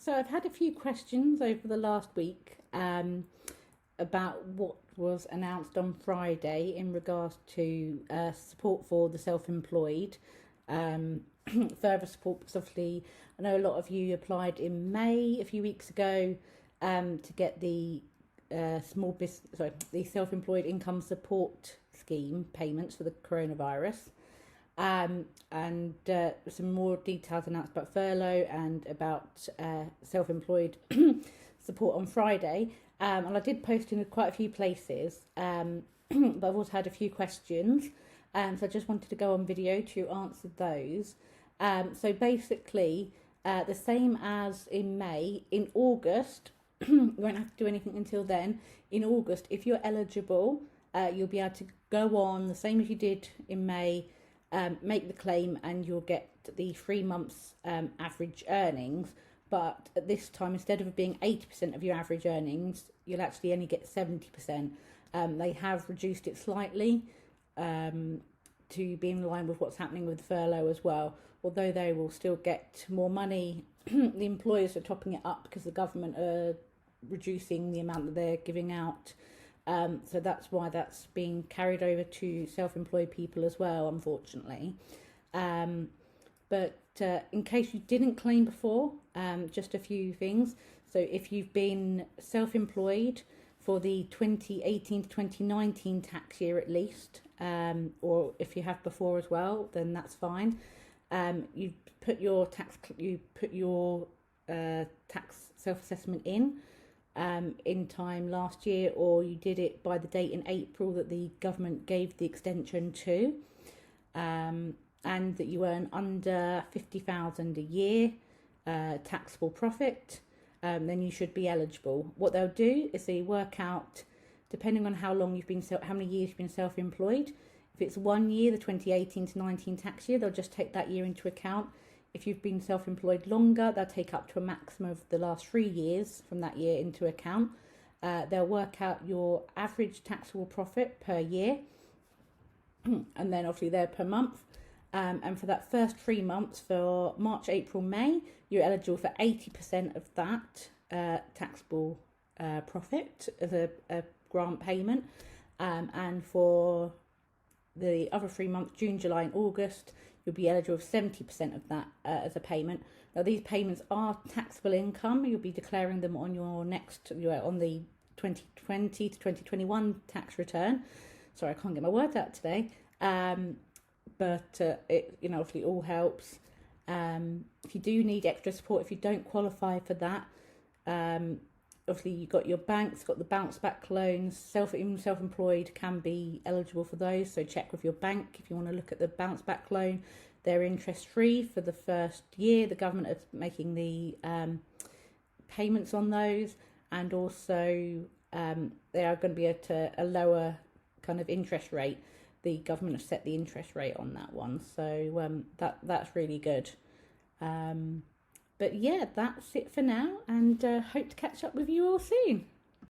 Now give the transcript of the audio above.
So I've had a few questions over the last week about what was announced on Friday in regards to support for the self-employed. Further support, because obviously I know a lot of you applied in May a few weeks ago to get the the self-employed income support scheme payments for the coronavirus. And some more details announced about furlough and about self-employed support on Friday. And I did post in quite a few places, but I've also had a few questions. So I just wanted to go on video to answer those. So basically, the same as in May, in August, you won't have to do anything until then. In August, if you're eligible, you'll be able to go on the same as you did in May, make the claim, and you'll get the 3 months average earnings. But at this time, instead of it being 80% of your average earnings, you'll actually only get 70%. They have reduced it slightly to be in line with what's happening with furlough as well. Although they will still get more money, the employers are topping it up because the government are reducing the amount that they're giving out. So that's why that's being carried over to self-employed people as well, unfortunately. But in case you didn't claim before, just a few things. So if you've been self-employed for the 2018 to 2019 tax year at least, or if you have before as well, then that's fine. You put your tax self-assessment in time last year, or you did it by the date in April that the government gave the extension to, and that you earn under 50,000 a year taxable profit, then you should be eligible. What they'll do is they work out, depending on how long how many years you've been self-employed. If it's 1 year, the 2018 to 19 tax year, they'll just take that year into account. If you've been self-employed longer, they'll take up to a maximum of the last 3 years from that year into account. They'll work out your average taxable profit per year, and then obviously they're per month. And for that first 3 months, for March, April, May, you're eligible for 80% of that taxable profit as a grant payment. And for the other 3 months, June, July and August, you'll be eligible for 70% of that as a payment. Now, these payments are taxable income. You'll be declaring them on your on the 2020 to 2021 tax return. Sorry, I can't get my words out today. But it, obviously all helps. If you do need extra support, if you don't qualify for that, obviously you've got your banks, got the bounce back loans. Even self-employed can be eligible for those. So check with your bank if you want to look at the bounce back loan. They're interest free for the first year. The government is making the payments on those, and also they are going to be at a lower kind of interest rate. The government have set the interest rate on that one, so that's really good. But yeah, that's it for now, and hope to catch up with you all soon.